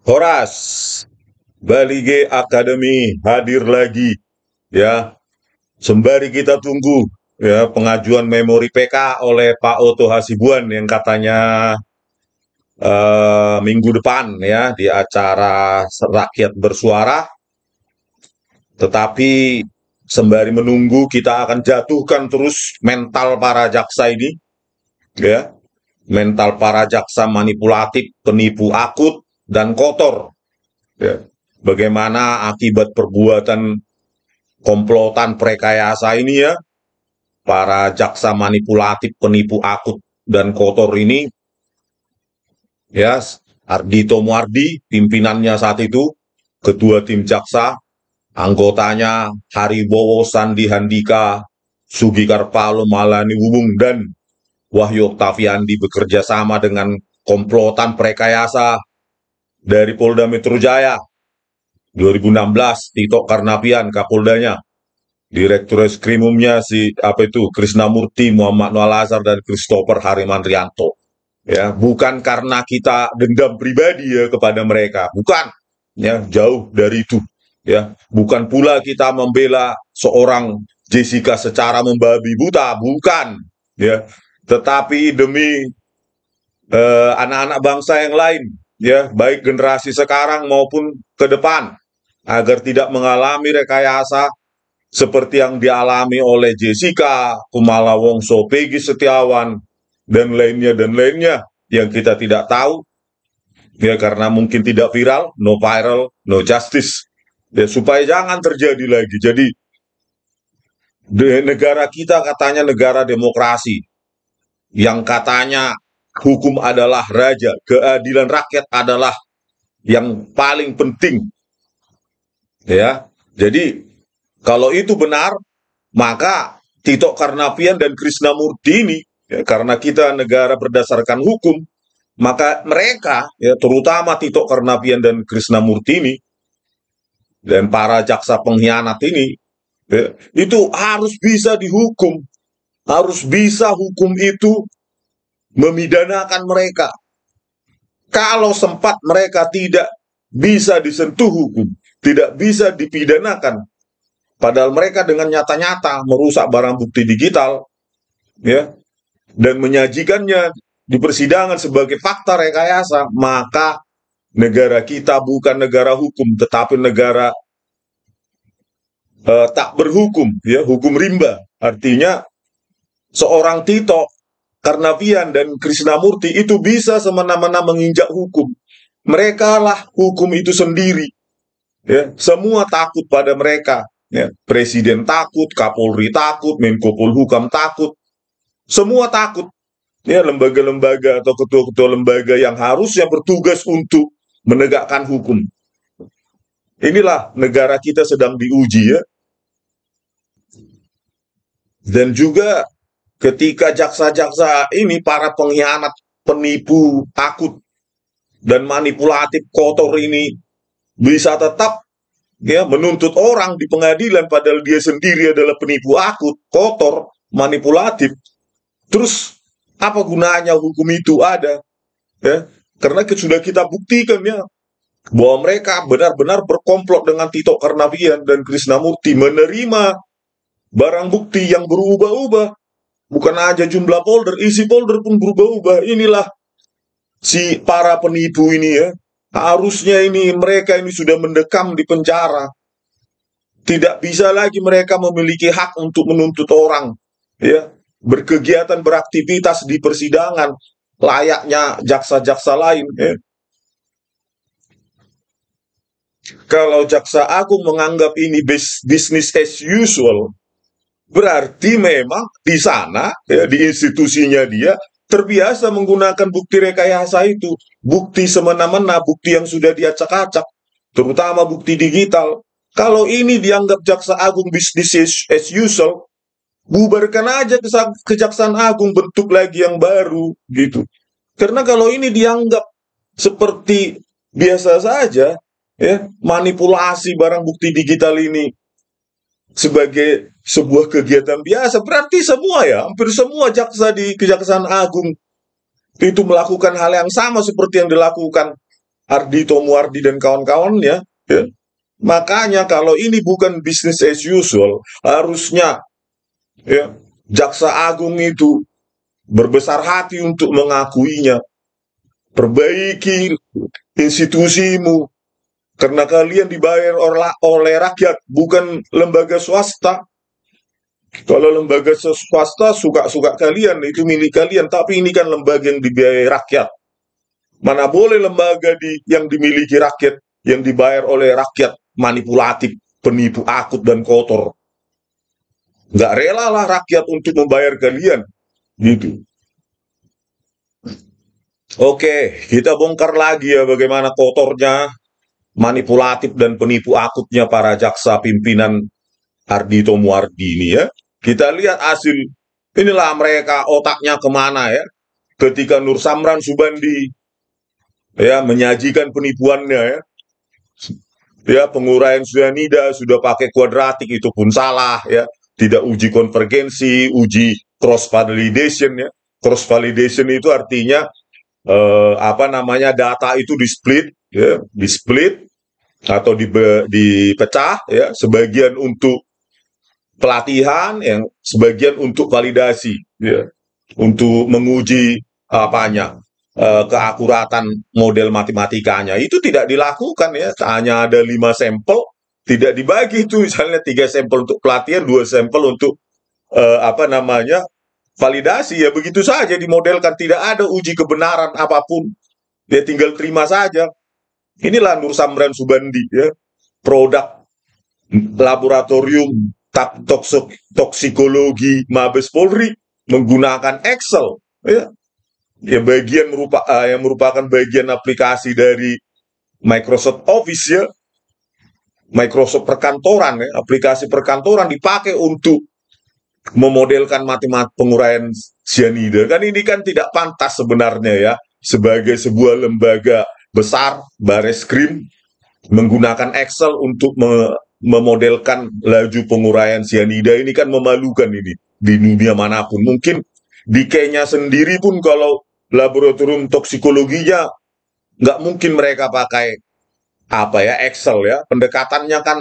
Horas, Bali G Academy hadir lagi ya. Sembari kita tunggu ya pengajuan memori PK oleh Pak Oto Hasibuan yang katanya minggu depan ya di acara Rakyat Bersuara. Tetapi sembari menunggu kita akan jatuhkan terus mental para jaksa ini ya. Mental para jaksa manipulatif, penipu akut dan kotor ya. Bagaimana akibat perbuatan komplotan prekayasa ini ya, para jaksa manipulatif, penipu akut dan kotor ini ya, Ardhito Muardi pimpinannya saat itu, ketua tim jaksa, anggotanya Haribowo Sandi Handika, Sugikarpalo Malani Wubung dan Wahyu Oktaviandi bekerja sama dengan komplotan prekayasa dari Polda Metro Jaya 2016, Tito Karnavian Kapoldanya, Direktur Eskrimumnya si Krisnamurti, Muhammad Noah Lazar dan Christopher Harimandrianto. Ya, bukan karena kita dendam pribadi ya kepada mereka, bukan. Ya, jauh dari itu. Ya, bukan pula kita membela seorang Jessica secara membabi buta, bukan. Ya, tetapi demi anak-anak bangsa yang lain, ya, baik generasi sekarang maupun ke depan, agar tidak mengalami rekayasa seperti yang dialami oleh Jessica, Kumala Wongso, Peggy Setiawan, dan lainnya yang kita tidak tahu, ya karena mungkin tidak viral, no viral, no justice, ya supaya jangan terjadi lagi. Jadi negara kita katanya negara demokrasi, yang katanya hukum adalah raja, keadilan rakyat adalah yang paling penting, ya. Jadi kalau itu benar, maka Tito Karnavian dan Krisnamurti ini, ya, karena kita negara berdasarkan hukum, maka mereka, ya, terutama Tito Karnavian dan Krisnamurti ini, dan para jaksa pengkhianat ini, ya, itu harus bisa dihukum, harus bisa hukum itu memidanakan mereka. Kalau sempat mereka tidak bisa disentuh hukum, tidak bisa dipidanakan, padahal mereka dengan nyata-nyata merusak barang bukti digital, ya, dan menyajikannya di persidangan sebagai fakta rekayasa, maka negara kita bukan negara hukum, tetapi negara tak berhukum, ya, hukum rimba. Artinya seorang Tito Karnavian dan Krisnamurti itu bisa semena-mena menginjak hukum. Mereka lah hukum itu sendiri. Ya, semua takut pada mereka. Ya, Presiden takut, Kapolri takut, Menko Polhukam takut, semua takut. Ya, lembaga-lembaga atau ketua-ketua lembaga yang harusnya bertugas untuk menegakkan hukum. Inilah negara kita sedang diuji ya. Dan juga ketika jaksa-jaksa ini para pengkhianat, penipu, takut dan manipulatif kotor ini bisa tetap ya menuntut orang di pengadilan padahal dia sendiri adalah penipu akut, kotor, manipulatif. Terus apa gunanya hukum itu ada? Ya, karena sudah kita buktikan ya bahwa mereka benar-benar berkomplot dengan Tito Karnavian dan Krisnamurti menerima barang bukti yang berubah-ubah. Bukan aja jumlah folder, isi folder pun berubah-ubah. Inilah si para penipu ini ya. Harusnya ini mereka ini sudah mendekam di penjara. Tidak bisa lagi mereka memiliki hak untuk menuntut orang, ya, berkegiatan beraktivitas di persidangan layaknya jaksa-jaksa lain. Ya. Kalau jaksa agung menganggap ini business as usual, berarti memang di sana, ya, di institusinya dia terbiasa menggunakan bukti rekayasa itu, bukti semena-mena, bukti yang sudah diacak-acak, terutama bukti digital. Kalau ini dianggap jaksa agung business as usual, bubarkan aja kejaksaan agung, bentuk lagi yang baru gitu. Karena kalau ini dianggap seperti biasa saja, ya, manipulasi barang bukti digital ini sebagai sebuah kegiatan biasa, berarti semua ya, hampir semua jaksa di Kejaksaan Agung itu melakukan hal yang sama seperti yang dilakukan Ardhito Muardi dan kawan-kawannya, ya. Makanya kalau ini bukan business as usual, harusnya ya Jaksa Agung itu berbesar hati untuk mengakuinya. Perbaiki institusimu, karena kalian dibayar oleh rakyat, bukan lembaga swasta. Kalau lembaga swasta suka-suka kalian, itu milik kalian. Tapi ini kan lembaga yang dibiayai rakyat. Mana boleh lembaga yang dimiliki rakyat, yang dibayar oleh rakyat, manipulatif, penipu, akut, dan kotor. Nggak rela lah rakyat untuk membayar kalian. Gitu. Oke, kita bongkar lagi ya bagaimana kotornya, manipulatif, dan penipu akutnya para jaksa pimpinan Ardhito Muardi ini ya. Kita lihat hasil, inilah mereka otaknya kemana ya. Ketika Nur Samran Subandi ya menyajikan penipuannya ya. Ya, penguraian cyanida sudah pakai kuadratik, itu pun salah ya. Tidak uji konvergensi, uji cross validation ya. Cross validation itu artinya data itu di-split ya, di-split atau dipecah ya, sebagian untuk pelatihan, yang sebagian untuk validasi ya, untuk menguji keakuratan model matematikanya. Itu tidak dilakukan ya, hanya ada 5 sampel, tidak dibagi itu, misalnya 3 sampel untuk pelatihan, 2 sampel untuk validasi ya, begitu saja dimodelkan, tidak ada uji kebenaran apapun, dia tinggal terima saja. Inilah Nur Samran Subandi ya, produk laboratorium toksikologi Mabes Polri menggunakan Excel ya. Ya, yang merupakan bagian aplikasi dari Microsoft Office ya, Microsoft perkantoran ya, aplikasi perkantoran dipakai untuk memodelkan matematika penguraian cyanida. Kan ini kan tidak pantas sebenarnya ya, sebagai sebuah lembaga besar, Bareskrim, menggunakan Excel untuk memodelkan laju penguraian cyanida. Ini kan memalukan ini di dunia manapun. Mungkin di Kenya sendiri pun kalau laboratorium toksikologinya nggak mungkin mereka pakai Excel ya. Pendekatannya kan,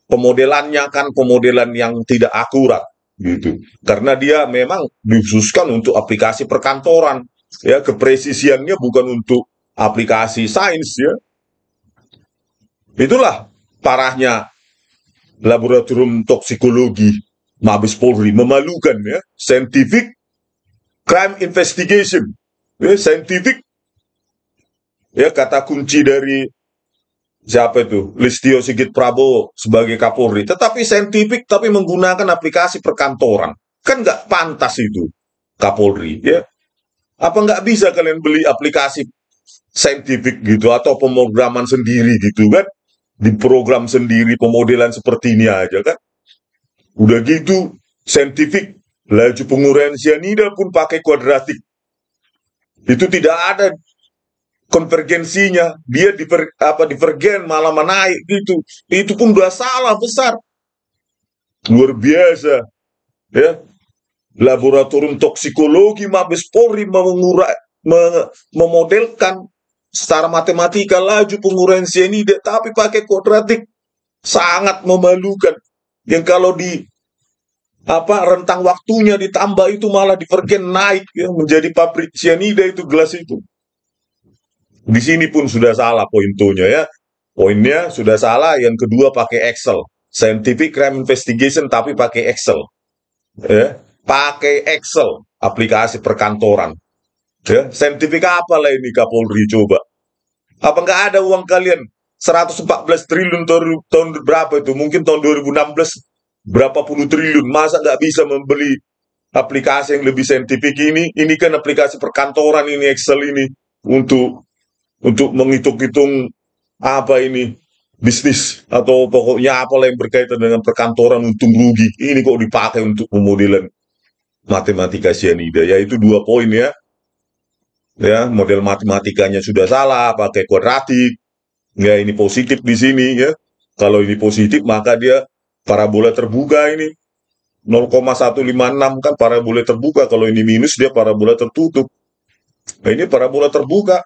pemodelannya kan pemodelan yang tidak akurat gitu. Karena dia memang dikhususkan untuk aplikasi perkantoran ya, kepresisiannya bukan untuk aplikasi sains ya. Itulah parahnya laboratorium toksikologi Mabes Polri, memalukan ya. Scientific crime investigation ya, scientific ya, kata kunci dari siapa itu, Listio Sigit Prabowo sebagai Kapolri. Tetapi scientific tapi menggunakan aplikasi perkantoran, kan nggak pantas itu Kapolri ya. Apa nggak bisa kalian beli aplikasi scientific gitu, atau pemrograman sendiri gitu kan, diprogram sendiri pemodelan seperti ini aja kan. Udah gitu scientific, laju penguraian cyanida pun pakai kuadratik, itu tidak ada konvergensinya, dia divergen malah menaik gitu. Itu pun udah salah besar, luar biasa ya. Laboratorium toksikologi Mabes Polri memodelkan secara matematika laju penguraian cyanida tapi pakai kuadratik, sangat memalukan. Yang kalau di rentang waktunya ditambah itu malah divergen naik ya, menjadi pabrik cyanida itu gelas itu. Di sini pun sudah salah poinnya ya. Poinnya sudah salah. Yang kedua pakai Excel. Scientific crime investigation tapi pakai Excel. Ya, pakai Excel, aplikasi perkantoran. Ya, scientific apa lah ini Kapolri coba? Apa nggak ada uang kalian 114 triliun tahun berapa itu? Mungkin tahun 2016 berapa puluh triliun. Masa nggak bisa membeli aplikasi yang lebih saintifik ini? Ini kan aplikasi perkantoran ini, Excel ini, untuk menghitung-hitung bisnis atau pokoknya apalah yang berkaitan dengan perkantoran, untung rugi. Ini kok dipakai untuk pemodelan matematika cyanida. Ya, itu 2 poin ya. Ya, model matematikanya sudah salah, pakai kuadratik. Ya, ini positif di sini ya. Kalau ini positif maka dia parabola terbuka ini. 0,156 kan parabola terbuka. Kalau ini minus dia parabola tertutup. Nah, ini parabola terbuka.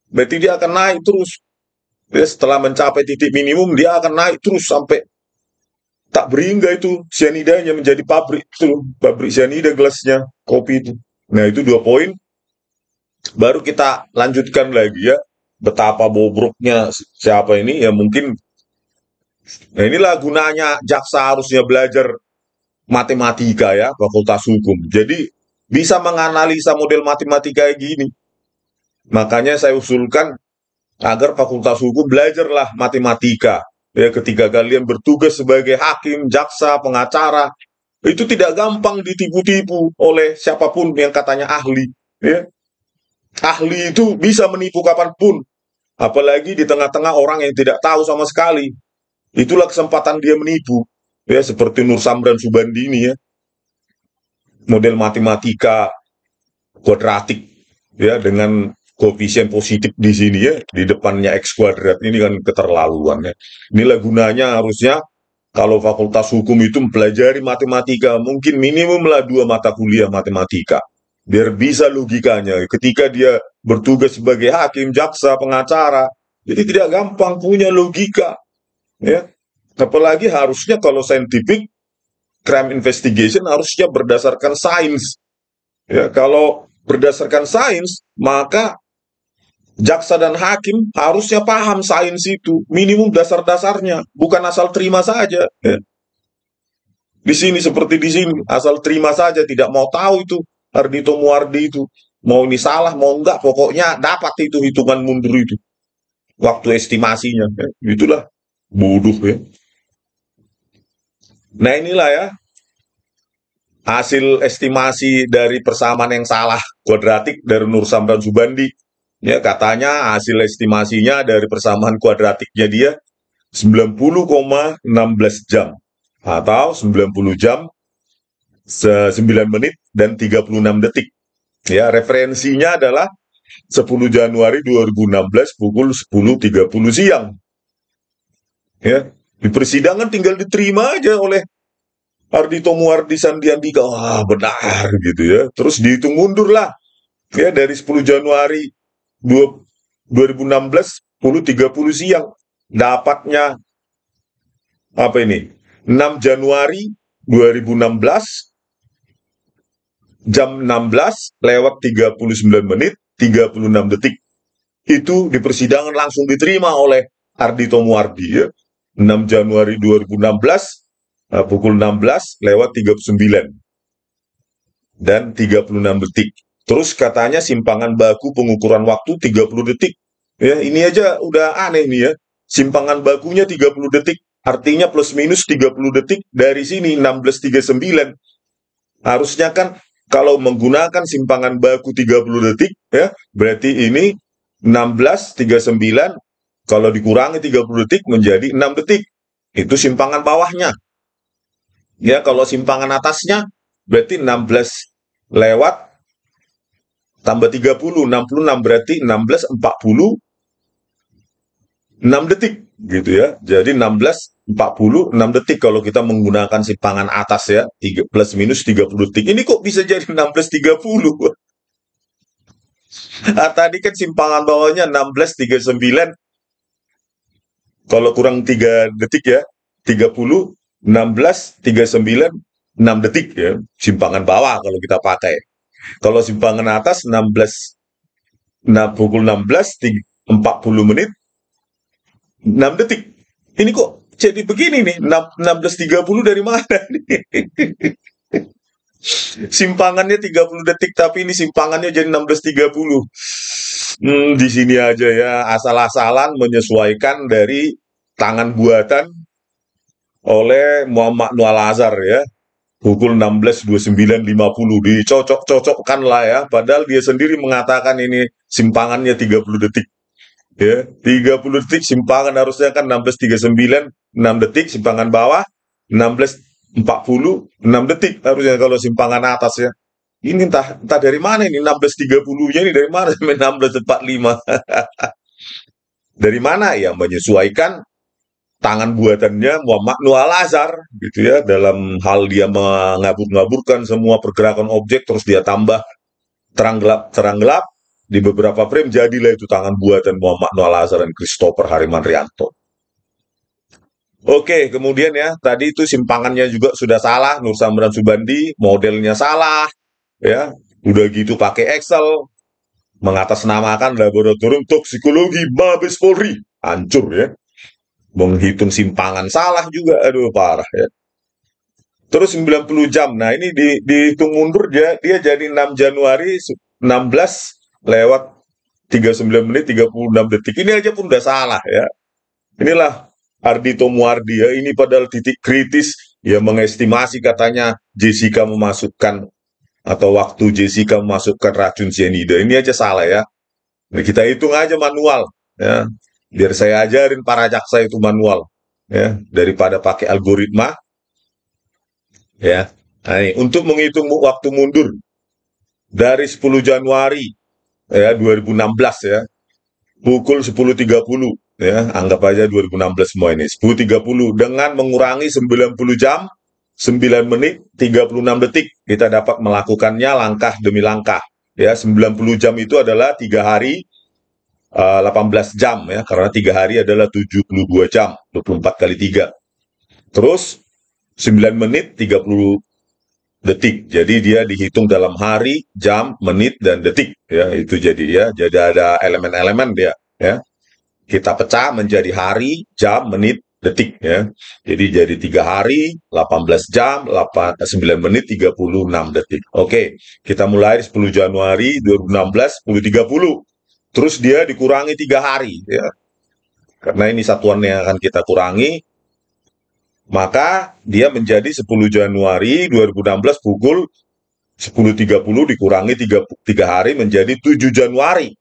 berarti dia akan naik terus. Ya, setelah mencapai titik minimum, dia akan naik terus sampai tak berhingga itu cyanidanya menjadi pabrik itu, pabrik cyanida gelasnya kopi itu. Nah, itu 2 poin. Baru kita lanjutkan lagi ya, betapa bobroknya siapa ini ya mungkin. Nah, inilah gunanya jaksa harusnya belajar matematika ya, fakultas hukum. Jadi bisa menganalisa model matematika kayak gini. Makanya saya usulkan agar fakultas hukum belajarlah matematika. Ya, ketika kalian bertugas sebagai hakim, jaksa, pengacara, itu tidak gampang ditipu-tipu oleh siapapun yang katanya ahli. Ya. Ahli itu bisa menipu kapanpun, apalagi di tengah-tengah orang yang tidak tahu sama sekali. Itulah kesempatan dia menipu. Ya, seperti Nur Samran Subandi ini ya, model matematika kuadratik ya dengan koefisien positif di sini ya, di depannya X kuadrat, ini kan keterlaluan ya. Inilah gunanya harusnya kalau fakultas hukum itu mempelajari matematika, mungkin minimum lah 2 mata kuliah matematika. Biar bisa logikanya ketika dia bertugas sebagai hakim, jaksa, pengacara. Jadi tidak gampang punya logika. Ya. Apalagi harusnya kalau scientific crime investigation harusnya berdasarkan sains. Ya, kalau berdasarkan sains, maka jaksa dan hakim harusnya paham sains itu, minimum dasar-dasarnya, bukan asal terima saja. Ya. Di sini seperti di sini, asal terima saja, tidak mau tahu itu Ardhito Muardi itu, mau ini salah, mau enggak, pokoknya dapat itu hitungan mundur itu, waktu estimasinya. Ya. Itulah bodoh ya. Nah inilah ya, hasil estimasi dari persamaan yang salah kuadratik dari Nur Samran Subandi. Ya, katanya hasil estimasinya dari persamaan kuadratiknya dia 90,16 jam atau 90 jam 9 menit dan 36 detik. Ya, referensinya adalah 10 Januari 2016 pukul 10.30 siang. Ya, di persidangan tinggal diterima aja oleh Ardhito Muardi Sandiandika. Wah, benar gitu ya. Terus dihitung mundur lah. Ya, dari 10 Januari 2016 10.30 siang. Dapatnya apa ini? 6 Januari 2016 jam 16 lewat 39 menit 36 detik. Itu di persidangan langsung diterima oleh Ardhito Muardi ya. 6 Januari 2016 pukul 16 lewat 39 dan 36 detik. Terus katanya simpangan baku pengukuran waktu 30 detik. Ya, ini aja udah aneh nih ya. Simpangan bakunya 30 detik. Artinya plus minus 30 detik dari sini 16.39. Harusnya kan kalau menggunakan simpangan baku 30 detik ya, berarti ini 16.39 kalau dikurangi 30 detik menjadi 6 detik. Itu simpangan bawahnya. Ya, kalau simpangan atasnya berarti 16 lewat tambah 30, 66 berarti 16.46 detik gitu ya. Jadi 16.46 detik kalau kita menggunakan simpangan atas ya, plus minus 30 detik. Ini kok bisa jadi 16.30? Nah, tadi kan simpangan bawahnya 16.39. Kalau kurang 3 detik ya, 30, 16, 39, 6 detik ya. Simpangan bawah kalau kita pakai. Kalau simpangan atas 16, pukul 16, 40 menit, 6 detik. Ini kok jadi begini nih, 16.30 dari mana nih? Simpangannya 30 detik, tapi ini simpangannya jadi 16.30. Di sini aja ya, asal-asalan menyesuaikan dari tangan buatan oleh Muhammad Nur Al-Azhar ya. Pukul 16.29.50 dicocok-cocokkan lah ya, padahal dia sendiri mengatakan ini simpangannya 30 detik. Ya, 30 detik simpangan harusnya kan 16.39, 6 detik simpangan bawah, 16.40, 6 detik harusnya kalau simpangan atas ya. Ini entah dari mana ini 16.30-nya ini dari mana sampai 16.45. Dari mana ya menyesuaikan tangan buatannya Muhammad Nur Al-Azhar gitu ya, dalam hal dia mengabur-ngaburkan semua pergerakan objek terus dia tambah terang gelap di beberapa frame jadilah itu tangan buatan Muhammad Noah Lazar dan Christopher Harimanrianto. Oke, kemudian ya, tadi itu simpangannya juga sudah salah, Nur Samran Subandi, modelnya salah, ya, udah gitu pakai Excel, mengatasnamakan laboratorium toksikologi Mabes Polri, hancur ya, menghitung simpangan salah juga, aduh parah ya. Terus 90 jam, nah ini dihitung mundur dia jadi 6 Januari 16 lewat 39 menit 36 detik, ini aja pun udah salah ya. Inilah Ardhito Muardi ya, ini padahal titik kritis ya, mengestimasi katanya Jessica memasukkan atau waktu Jessica memasukkan racun cyanida. Ini aja salah ya. Nah, kita hitung aja manual ya. Biar saya ajarin para jaksa itu manual ya, daripada pakai algoritma ya. Nah, ini, untuk menghitung waktu mundur dari 10 Januari ya 2016 ya, pukul 10.30 ya, anggap aja 2016 semua ini, 10.30 dengan mengurangi 90 jam 9 menit 36 detik kita dapat melakukannya langkah demi langkah ya. 90 jam itu adalah 3 hari 18 jam ya, karena 3 hari adalah 72 jam 24 kali 3, terus 9 menit 30 detik, jadi dia dihitung dalam hari, jam, menit, dan detik ya, itu jadi ya, jadi ada elemen-elemen dia ya, kita pecah menjadi hari, jam, menit, detik ya. Jadi 3 hari, 18 jam, 9 menit, 36 detik. Oke, kita mulai 10 Januari 2016, 10.30. Terus dia dikurangi 3 hari ya. Karena ini satuannya akan kita kurangi, maka dia menjadi 10 Januari 2016 pukul 10.30 dikurangi 3 hari menjadi 7 Januari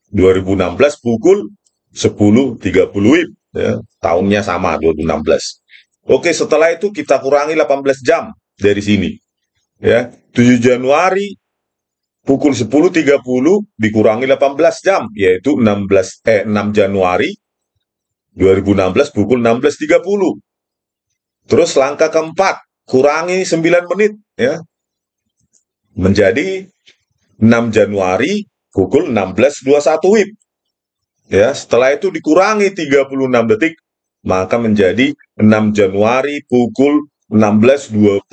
2016 pukul 10.30 ya, tahunnya sama 2016. Oke, setelah itu kita kurangi 18 jam dari sini ya. 7 Januari pukul 10.30 dikurangi 18 jam yaitu 6 Januari 2016 pukul 16.30. Terus langkah keempat, kurangi 9 menit ya, menjadi 6 Januari pukul 16.21 WIB. Ya, setelah itu dikurangi 36 detik, maka menjadi 6 Januari pukul 16.20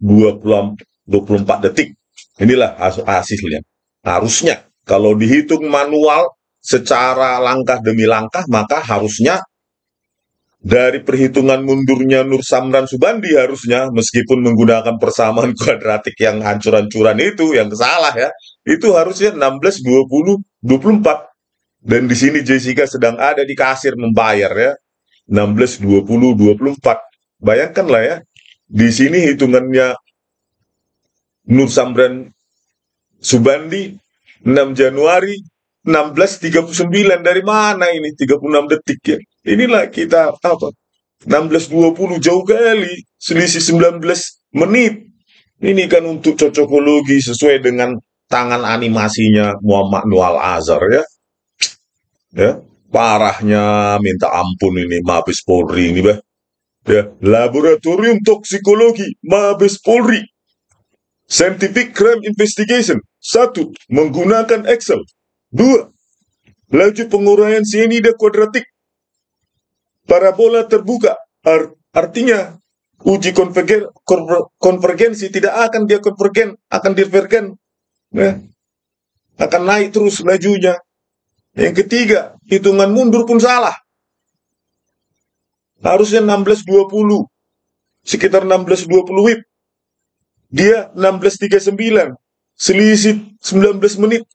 24 detik. Inilah hasilnya. Harusnya kalau dihitung manual secara langkah demi langkah, maka harusnya dari perhitungan mundurnya Nur Samran Subandi harusnya, meskipun menggunakan persamaan kuadratik yang hancur-hancuran itu, yang salah ya, itu harusnya 16, 20, 24. Dan di sini Jessica sedang ada di kasir membayar ya, 16, 20, 24. Bayangkanlah ya, di sini hitungannya Nur Samran Subandi 6 Januari 16.39, dari mana ini 36 detik ya? Inilah kita apa? 16.20 jauh kali, selisih 19 menit. Ini kan untuk cocokologi sesuai dengan tangan animasinya Muhammad Noah Lazar ya. Ya, parahnya minta ampun ini Mabes Polri ini, bah. Ya, laboratorium toksikologi Mabes Polri. Scientific Crime Investigation. 1. Menggunakan Excel. 2. Laju penguraian cyanida kuadratik parabola terbuka. Artinya uji konvergensi tidak akan dia konvergen, akan divergen ya. Akan naik terus lajunya. Yang ketiga, hitungan mundur pun salah. Harusnya 16.20, sekitar 16.20 WIB. Dia 16.39, selisih 19 menit.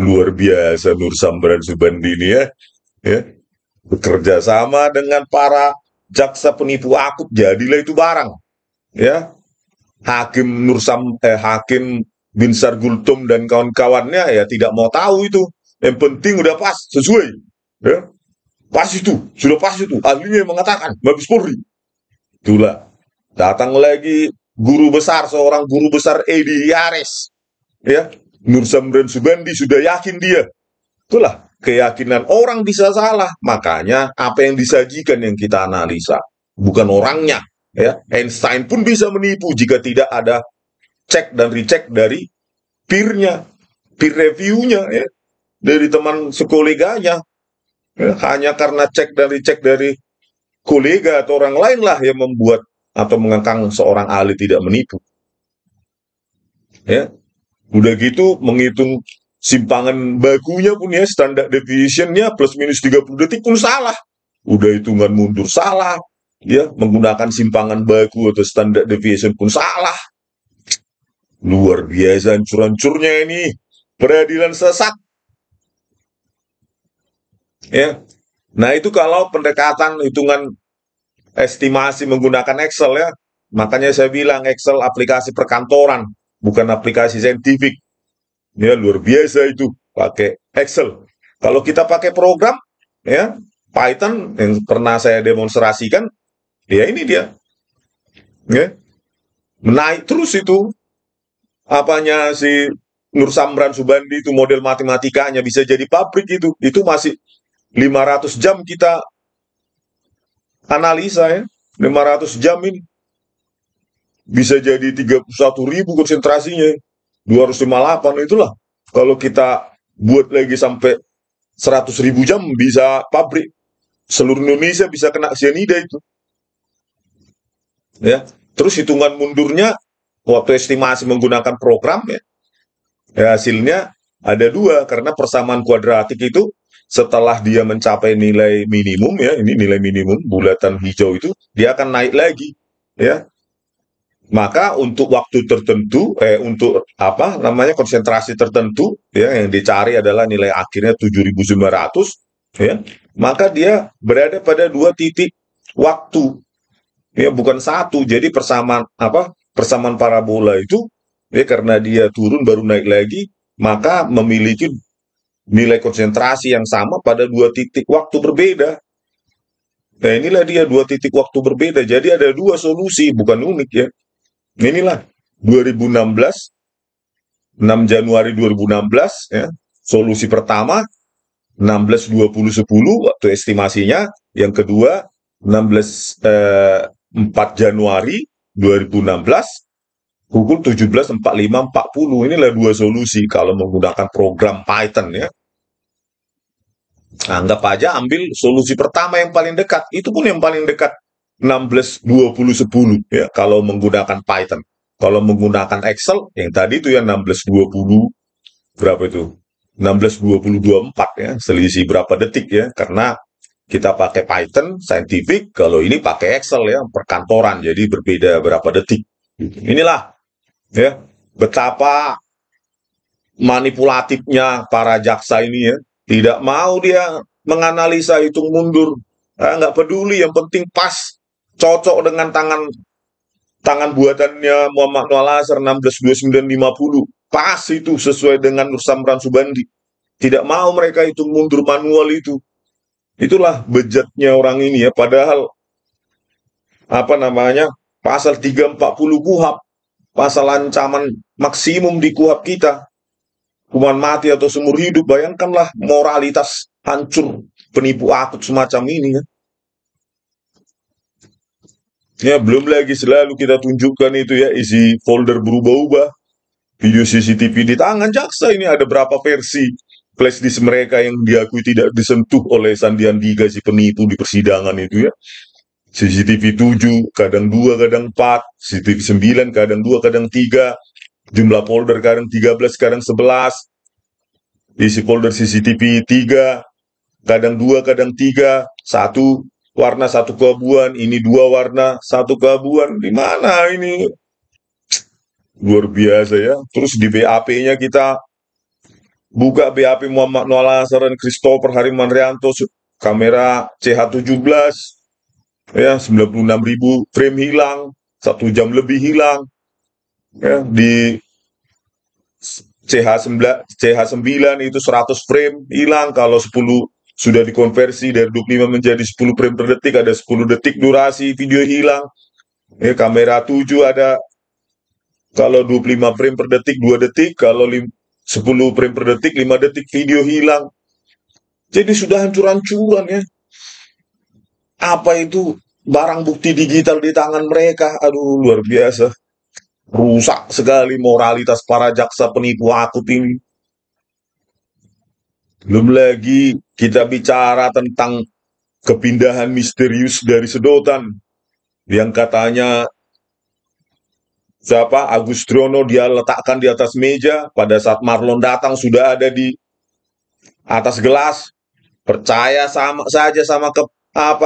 Luar biasa Nur Samran Subandi ini ya. Bekerja sama dengan para jaksa penipu akut, jadilah itu barang. Ya. Hakim Hakim Binsar Gultom dan kawan-kawannya ya tidak mau tahu itu. Yang penting udah pas, sesuai. Ya. Pas itu, sudah pas itu. Ahlinya mengatakan, Mabes Polri. Itulah. Datang lagi guru besar, seorang guru besar Edi Yares. Ya. Nur Samran Subandi sudah yakin dia. Itulah keyakinan orang bisa salah. Makanya apa yang disajikan yang kita analisa. Bukan orangnya. Ya. Einstein pun bisa menipu jika tidak ada cek dan recheck dari peer-nya. peer review-nya ya, dari teman sekoleganya. Ya, hanya karena cek dari kolega atau orang lain lah yang membuat atau mengangkang seorang ahli tidak menipu. Ya, udah gitu menghitung simpangan bakunya pun ya, standar deviation-nya plus minus 30 detik pun salah. Udah hitungan mundur salah, ya, menggunakan simpangan baku atau standar deviation pun salah. Luar biasa hancur-hancurnya ini peradilan sesat. Ya. Nah, itu kalau pendekatan hitungan estimasi menggunakan Excel ya. Makanya saya bilang Excel aplikasi perkantoran, bukan aplikasi saintifik. Ya, luar biasa itu pakai Excel. Kalau kita pakai program ya, Python yang pernah saya demonstrasikan, ya ini dia. Ya, menaik terus itu apanya si Nur Samran Subandi itu model matematikanya bisa jadi pabrik itu. Itu masih 500 jam kita analisa ya. 500 jam ini bisa jadi 31.000 konsentrasinya. 258 itulah. Kalau kita buat lagi sampai 100.000 jam bisa pabrik. Seluruh Indonesia bisa kena cyanida itu. Ya. Terus hitungan mundurnya waktu estimasi menggunakan program ya. Ya, hasilnya ada dua karena persamaan kuadratik itu setelah dia mencapai nilai minimum ya, ini nilai minimum bulatan hijau itu dia akan naik lagi ya. Maka untuk waktu tertentu untuk apa namanya konsentrasi tertentu ya yang dicari adalah nilai akhirnya 7.900 ya. Maka dia berada pada dua titik waktu ya bukan satu. Jadi persamaan parabola itu ya karena dia turun baru naik lagi maka memiliki nilai konsentrasi yang sama pada dua titik waktu berbeda. Nah, inilah dia dua titik waktu berbeda. Jadi ada dua solusi, bukan unik ya. Inilah 2016, 6 Januari 2016 ya. Solusi pertama 16.20.10 waktu estimasinya, yang kedua 4 Januari 2016 pukul 17.45.40. Inilah dua solusi kalau menggunakan program Python ya. Anggap aja ambil solusi pertama yang paling dekat. Itu pun yang paling dekat 16.20.10 ya kalau menggunakan Python. Kalau menggunakan Excel yang tadi itu ya 16.20 berapa itu? 16.20.24 ya, selisih berapa detik ya karena kita pakai Python scientific, kalau ini pakai Excel ya perkantoran jadi berbeda berapa detik. Inilah ya betapa manipulatifnya para jaksa ini ya. Tidak mau dia menganalisa hitung mundur. Nggak peduli, yang penting pas. Cocok dengan tangan buatannya Muhammad Noah Lazar 162950. Pas itu sesuai dengan Nur Samran Subandi. Tidak mau mereka hitung mundur manual itu. Itulah bejatnya orang ini ya. Padahal pasal 340 KUHP, pasal ancaman maksimum di KUHP kita, hukuman mati atau seumur hidup. Bayangkanlah moralitas hancur penipu akut semacam ini ya. Ya, belum lagi selalu kita tunjukkan itu ya, isi folder berubah-ubah. Video CCTV di tangan jaksa ini ada berapa versi flash disk mereka yang diakui tidak disentuh oleh Sandian Diga si penipu di persidangan itu ya. CCTV 7, kadang 2, kadang 4, CCTV 9, kadang 2, kadang 3, jumlah folder kadang 13, kadang 11, isi folder CCTV 3, kadang 2, kadang 3, satu warna satu keabuan, ini dua warna satu keabuan. Di mana ini? Luar biasa ya. Terus di BAP-nya kita buka BAP Muhammad Noah Lazar dan Christopher Hariman Rianto, kamera CH17 ya, 96.000 frame hilang, 1 jam lebih hilang ya. Di CH9 itu 100 frame hilang. Kalau 10 sudah dikonversi dari 25 menjadi 10 frame per detik, ada 10 detik durasi video hilang ya. Kamera 7 ada kalau 25 frame per detik 2 detik, kalau 10 frame per detik 5 detik video hilang. Jadi sudah hancur-hancuran ya. Apa itu barang bukti digital di tangan mereka? Aduh, luar biasa. Rusak sekali moralitas para jaksa penipu akut ini. Belum lagi kita bicara tentang kepindahan misterius dari sedotan yang katanya siapa Agus Triono dia letakkan di atas meja pada saat Marlon datang sudah ada di atas gelas. Percaya sama saja sama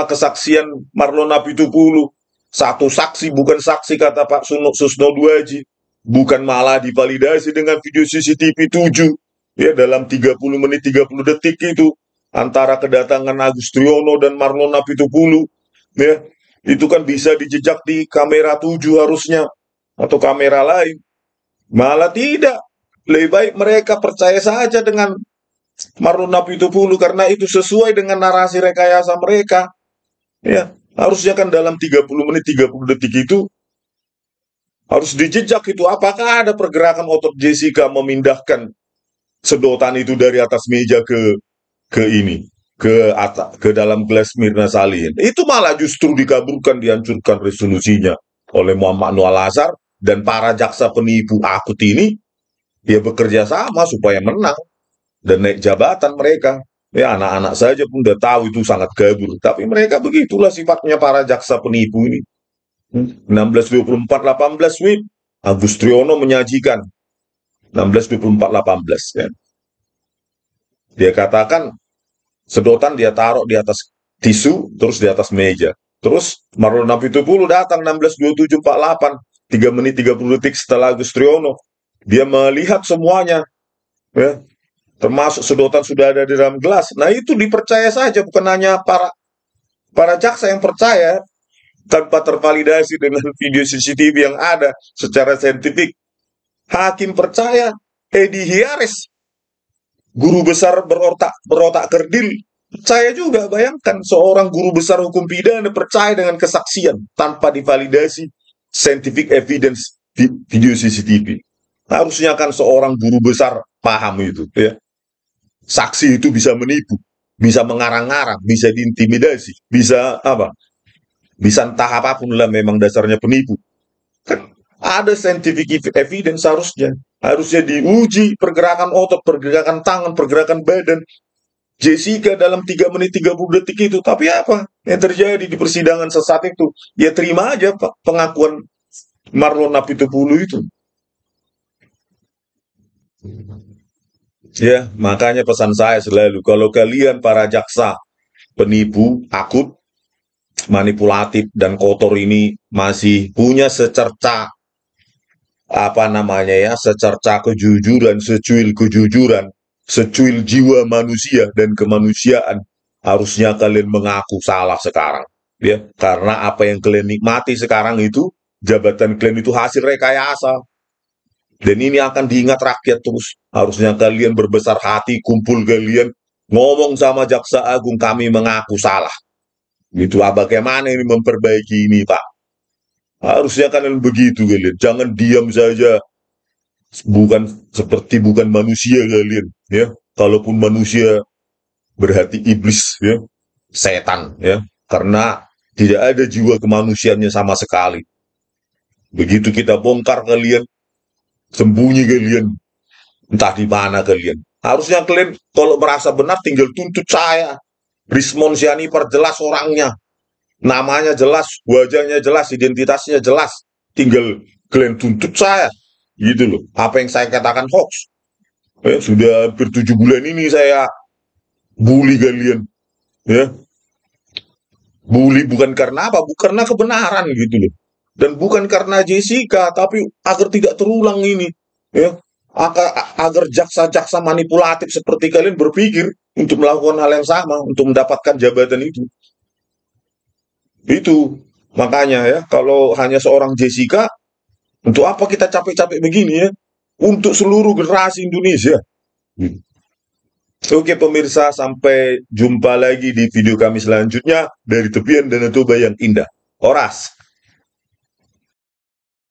kesaksian Marlon Napitupulu. Satu saksi bukan saksi kata Pak Susno Duaji. Bukan malah divalidasi dengan video CCTV 7 ya dalam 30 menit 30 detik itu antara kedatangan Agus Triono dan Marlon Napitupulu ya. Itu kan bisa dijejak di kamera 7 harusnya atau kamera lain. Malah tidak. Lebih baik mereka percaya saja dengan Marlon Napitupulu karena itu sesuai dengan narasi rekayasa mereka. Ya, harusnya kan dalam 30 menit 30 detik itu harus dijejak itu apakah ada pergerakan otot Jessica memindahkan sedotan itu dari atas meja ke ini ke atas ke dalam gelas Mirna Salihin. Itu malah justru dikabulkan dihancurkan resolusinya oleh Muhammad Noor Al-Azhar dan para jaksa penipu akut ini ya bekerja sama supaya menang dan naik jabatan mereka. Ya anak-anak saja pun udah tahu itu sangat kabur. Tapi mereka begitulah sifatnya para jaksa penipu ini. 16-24-18 WIB. Agus Triono menyajikan 16-24-18 ya. Dia katakan sedotan dia taruh di atas tisu terus di atas meja. Terus Marlon Napitupulu datang 16-27-48 3 menit 30 detik setelah Agus Triono. Dia melihat semuanya ya. Termasuk sedotan sudah ada di dalam gelas. Nah itu dipercaya saja, bukan hanya para jaksa yang percaya tanpa tervalidasi dengan video CCTV yang ada secara saintifik. Hakim percaya, Edi Hiares, guru besar berotak kerdil, percaya juga. Bayangkan seorang guru besar hukum pidana percaya dengan kesaksian tanpa divalidasi scientific evidence di video CCTV. Harusnya kan seorang guru besar paham itu ya. Saksi itu bisa menipu, bisa mengarang-arang, bisa diintimidasi, bisa apa? Bisa entah apapun lah memang dasarnya penipu. Kan ada scientific evidence harusnya. Harusnya diuji pergerakan otot, pergerakan tangan, pergerakan badan. Jessica dalam 3 menit 30 detik itu. Tapi apa yang terjadi di persidangan sesaat itu? Ya terima aja Pak, pengakuan Marlon Napitupulu itu. Ya, makanya pesan saya selalu, kalau kalian para jaksa, penipu, akut, manipulatif, dan kotor ini masih punya secerca, secerca kejujuran, secuil jiwa manusia dan kemanusiaan, harusnya kalian mengaku salah sekarang. Ya, karena apa yang kalian nikmati sekarang itu, jabatan kalian itu hasil rekayasa. Dan ini akan diingat rakyat terus. Harusnya kalian berbesar hati, kumpul kalian, ngomong sama Jaksa Agung, kami mengaku salah. Gitu, bagaimana ini memperbaiki ini, Pak? Harusnya kalian begitu kalian. Jangan diam saja. Bukan manusia kalian. Ya, kalaupun manusia berhati iblis, ya, setan, ya, karena tidak ada jiwa kemanusiaannya sama sekali. Begitu kita bongkar kalian, sembunyi kalian, entah di mana kalian. Harusnya kalian kalau merasa benar tinggal tuntut saya. Rismon Sianipar jelas orangnya. Namanya jelas, wajahnya jelas, identitasnya jelas. Tinggal kalian tuntut saya. Gitu loh. Apa yang saya katakan hoax. Sudah hampir 7 bulan ini saya bully kalian. Ya. Bully bukan karena apa? Bukan karena kebenaran gitu loh. Dan bukan karena Jessica, tapi agar tidak terulang ini. Ya. Agar jaksa-jaksa manipulatif seperti kalian berpikir untuk melakukan hal yang sama, untuk mendapatkan jabatan itu. Itu makanya ya, kalau hanya seorang Jessica, untuk apa kita capek-capek begini ya? Untuk seluruh generasi Indonesia. Oke pemirsa, sampai jumpa lagi di video kami selanjutnya dari Tepian Danau Toba yang indah. Oras.